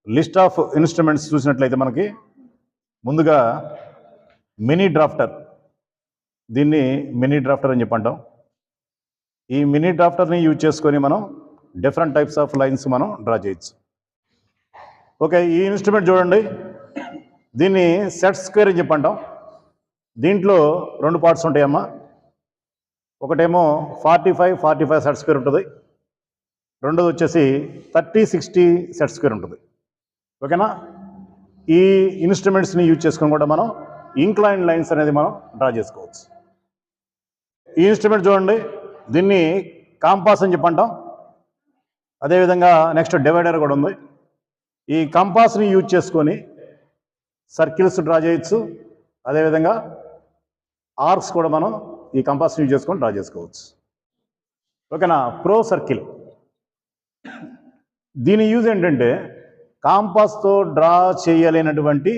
List of instruments చూసినట్లయితే మనకి ముందుగా మినీ డ్రాఫ్టర్, దీన్ని మినీ డ్రాఫ్టర్ అని చెప్పంటాం. ఈ మినీ డ్రాఫ్టర్ని యూజ్ చేసుకొని మనం డిఫరెంట్ టైప్స్ ఆఫ్ లైన్స్ మనం డ్రా చేయొచ్చు. ఓకే, ఈ ఇన్స్ట్రుమెంట్ చూడండి, దీన్ని సెట్ స్క్వేర్ అని చెప్పంటాం. దీంట్లో 2 పార్ట్స్ ఉంటాయమ్మా. ఒకటేమో 45 సెట్ స్క్వేర్ ఉంటుంది, రెండోది వచ్చేసి 30-60 సెట్ స్క్వేర్ ఉంటుంది. ఓకేనా, ఈ ఇన్స్ట్రుమెంట్స్ని యూజ్ చేసుకొని కూడా మనం ఇంక్లైన్ లైన్స్ అనేది మనం డ్రా చేసుకోవచ్చు. ఈ ఇన్స్ట్రుమెంట్ చూడండి, దీన్ని కాంపాస్ అని చెప్పంటాం. అదేవిధంగా నెక్స్ట్ డివైడర్ కూడా ఉంది. ఈ కంపాస్ని యూజ్ చేసుకొని సర్కిల్స్ డ్రా చేయొచ్చు, అదేవిధంగా ఆర్క్స్ కూడా మనం ఈ కంపాస్ని యూజ్ చేసుకొని డ్రా చేసుకోవచ్చు. ఓకేనా, ప్రో సర్కిల్, దీని యూజ్ ఏంటంటే కాంపాస్తో డ్రా చేయలేనటువంటి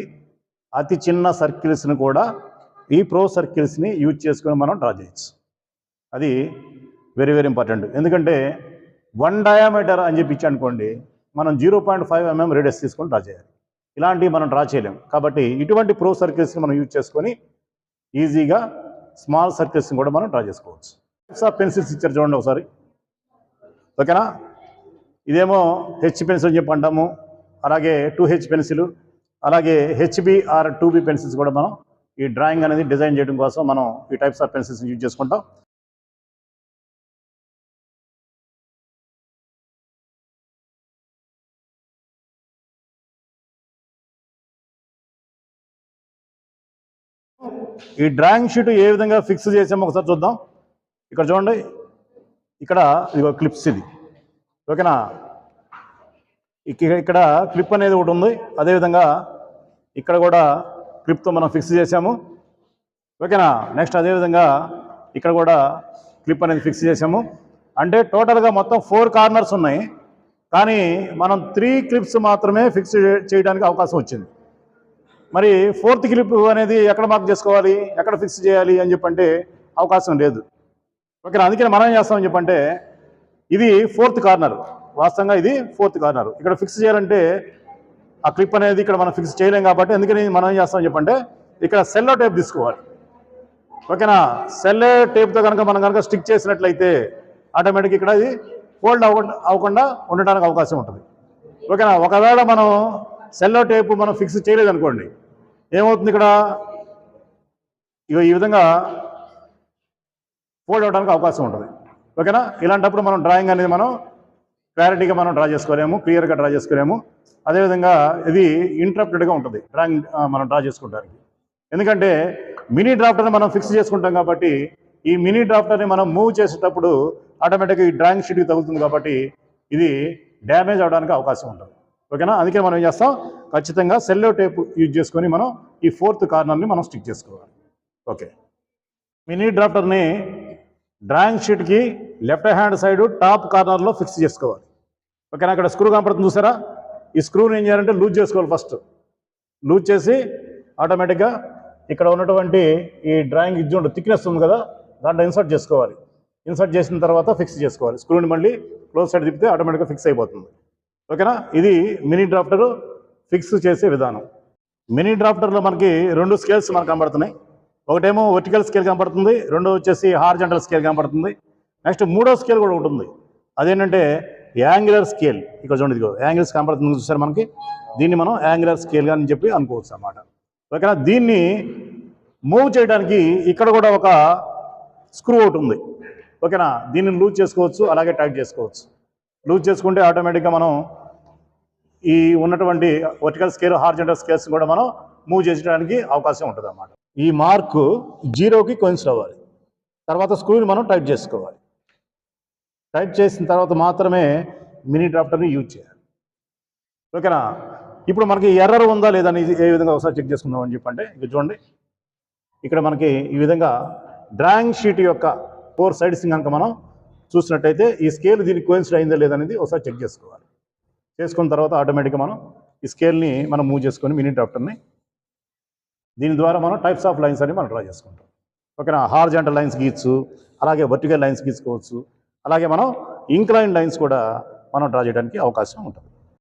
అతి చిన్న సర్కిల్స్ని కూడా ఈ ప్రో సర్కిల్స్ని యూజ్ చేసుకొని మనం డ్రా చేయొచ్చు. అది వెరీ వెరీ ఇంపార్టెంట్. ఎందుకంటే 1 డయామీటర్ అని చెప్పి ఇచ్చానుకోండి, మనం 0.5 mm రేడియస్ తీసుకొని డ్రా చేయాలి. ఇలాంటివి మనం డ్రా చేయలేం. కాబట్టి ఇటువంటి ప్రో సర్కిల్స్ని మనం యూజ్ చేసుకొని ఈజీగా స్మాల్ సర్కిల్స్ని కూడా మనం డ్రా చేసుకోవచ్చు. పెన్సిల్స్ ఇచ్చారు చూడండి ఒకసారి. ఓకేనా, ఇదేమో హెచ్ పెన్సిల్ అని చెప్పి అంటాము, అలాగే 2H పెన్సిల్, అలాగే HB ఆర్ 2B పెన్సిల్స్ కూడా మనం ఈ డ్రాయింగ్ అనేది డిజైన్ చేయడం కోసం మనం ఈ టైప్స్ ఆఫ్ పెన్సిల్స్ యూజ్ చేసుకుంటాం. ఈ డ్రాయింగ్ షీట్ ఏ విధంగా ఫిక్స్ చేసామో ఒకసారి చూద్దాం. ఇక్కడ చూడండి, ఇక్కడ ఇదిగో క్లిప్స్, ఇది ఓకేనా. ఇక్కడ క్లిప్ అనేది ఒకటి ఉంది, అదేవిధంగా ఇక్కడ కూడా క్లిప్తో మనం ఫిక్స్ చేసాము. ఓకేనా, నెక్స్ట్ అదేవిధంగా ఇక్కడ కూడా క్లిప్ అనేది ఫిక్స్ చేసాము. అంటే టోటల్గా మొత్తం 4 కార్నర్స్ ఉన్నాయి, కానీ మనం 3 క్లిప్స్ మాత్రమే ఫిక్స్ చేయడానికి అవకాశం వచ్చింది. మరి 4th క్లిప్ అనేది ఎక్కడ మార్క్ చేసుకోవాలి, ఎక్కడ ఫిక్స్ చేయాలి అని చెప్పంటే అవకాశం లేదు. ఓకేనా, అందుకని మనం ఏం చేస్తామని చెప్పంటే ఇది 4th కార్నర్, వాస్తవంగా ఇది 4th కార్నర్. ఇక్కడ ఫిక్స్ చేయాలంటే ఆ క్లిప్ అనేది ఇక్కడ మనం ఫిక్స్ చేయలేం కాబట్టి అందుకని మనం ఏం చేస్తామని చెప్పంటే ఇక్కడ సెల్లో టేప్ తీసుకోవాలి. ఓకేనా, సెల్లో టేప్తో కనుక మనం కనుక స్టిక్ చేసినట్లయితే ఆటోమేటిక్ ఇక్కడ ఇది ఫోల్డ్ అవ్వకుండా ఉండడానికి అవకాశం ఉంటుంది. ఓకేనా, ఒకవేళ మనం సెల్లో టేపు మనం ఫిక్స్ చేయలేదనుకోండి, ఏమవుతుంది, ఇక్కడ ఈ విధంగా ఫోల్డ్ అవ్వడానికి అవకాశం ఉంటుంది. ఓకేనా, ఇలాంటప్పుడు మనం డ్రాయింగ్ అనేది మనం క్లారిటీగా మనం డ్రా చేసుకోలేము, క్లియర్గా డ్రా చేసుకోలేము. అదేవిధంగా ఇది ఇంటరప్టెడ్గా ఉంటుంది డ్రాయింగ్ మనం డ్రా చేసుకోవడానికి. ఎందుకంటే మినీ డ్రాఫ్టర్ని మనం ఫిక్స్ చేసుకుంటాం కాబట్టి ఈ మినీ డ్రాఫ్టర్ని మనం మూవ్ చేసేటప్పుడు ఆటోమేటిక్గా ఈ డ్రాయింగ్ షీట్కి తగులుతుంది కాబట్టి ఇది డ్యామేజ్ అవడానికి అవకాశం ఉంటుంది. ఓకేనా, అందుకే మనం ఏం చేస్తాం, ఖచ్చితంగా సెల్లో టేప్ యూజ్ చేసుకొని మనం ఈ 4th కార్నర్ని మనం స్టిక్ చేసుకోవాలి. ఓకే, మినీ డ్రాఫ్టర్ని డ్రాయింగ్ షీట్కి లెఫ్ట్ హ్యాండ్ సైడ్ టాప్ కార్నర్లో ఫిక్స్ చేసుకోవాలి. ఓకేనా, అక్కడ స్క్రూ కనపడుతుంది చూసారా, ఈ స్క్రూని ఏం చేయాలంటే లూజ్ చేసుకోవాలి. ఫస్ట్ లూజ్ చేసి ఆటోమేటిక్గా ఇక్కడ ఉన్నటువంటి ఈ డ్రాయింగ్ ఇది ఉంటుంది, థిక్నెస్ ఉంది కదా, దాంట్లో ఇన్సర్ట్ చేసుకోవాలి. ఇన్సర్ట్ చేసిన తర్వాత ఫిక్స్ చేసుకోవాలి. స్క్రూని మళ్ళీ క్లోజ్ సైడ్ తిప్పితే ఆటోమేటిక్గా ఫిక్స్ అయిపోతుంది. ఓకేనా, ఇది మినీ డ్రాఫ్టర్ ఫిక్స్ చేసే విధానం. మినీ డ్రాఫ్టర్లో మనకి 2 స్కేల్స్ మనకు కనబడుతున్నాయి. ఒకటేమో వర్టికల్ స్కేల్ కనబడుతుంది, రెండో వచ్చేసి హారిజాంటల్ స్కేల్ కనబడుతుంది. నెక్స్ట్ 3వ స్కేల్ కూడా ఉంటుంది, అదేంటంటే యాంగులర్ స్కేల్. ఇక్కడ చూడండి, ఇదిగో యాంగిల్స్ కనబడుతుంది చూసారు మనకి, దీన్ని మనం యాంగులర్ స్కేల్ అని చెప్పి అనుకోవచ్చు అన్నమాట. ఓకేనా, దీన్ని మూవ్ చేయడానికి ఇక్కడ కూడా ఒక స్క్రూ ఒకటి ఉంది. ఓకేనా, దీన్ని లూజ్ చేసుకోవచ్చు, అలాగే టైట్ చేసుకోవచ్చు. లూజ్ చేసుకుంటే ఆటోమేటిక్గా మనం ఈ ఉన్నటువంటి వర్టికల్ స్కేల్, హారిజాంటల్ స్కేల్స్ కూడా మనం మూవ్ చేసడానికి అవకాశం ఉంటుంది అన్నమాట. ఈ మార్కు 0కి కోయిన్సైడ్ అవ్వాలి. తర్వాత స్క్రూని మనం టైట్ చేసుకోవాలి. టైట్ చేసిన తర్వాత మాత్రమే మినీ డ్రాఫ్టర్ని యూజ్ చేయాలి. ఓకేనా, ఇప్పుడు మనకి ఎర్రర్ ఉందా లేదా అని ఏ విధంగా ఒకసారి చెక్ చేసుకుందాం అని చెప్పంటే ఇక చూడండి, ఇక్కడ మనకి ఈ విధంగా డ్రాయింగ్ షీట్ యొక్క 4 సైడ్స్ కనుక మనం చూసినట్టయితే ఈ స్కేల్ దీనికి కోయిన్సైడ్ అయిందా లేదనేది ఒకసారి చెక్ చేసుకోవాలి. చేసుకున్న తర్వాత ఆటోమేటిక్గా మనం ఈ స్కేల్ని మనం మూవ్ చేసుకొని మినీ డ్రాఫ్టర్ని దీని ద్వారా మనం టైప్స్ ఆఫ్ లైన్స్ అని మనం డ్రా చేసుకుంటాం. ఓకేనా, హారిజాంటల్ లైన్స్ గీయచ్చు, అలాగే వర్టికల్ లైన్స్ గీసుకోవచ్చు, అలాగే మనం ఇంక్లైన్ లైన్స్ కూడా మనం డ్రా చేయడానికి అవకాశం ఉంటుంది.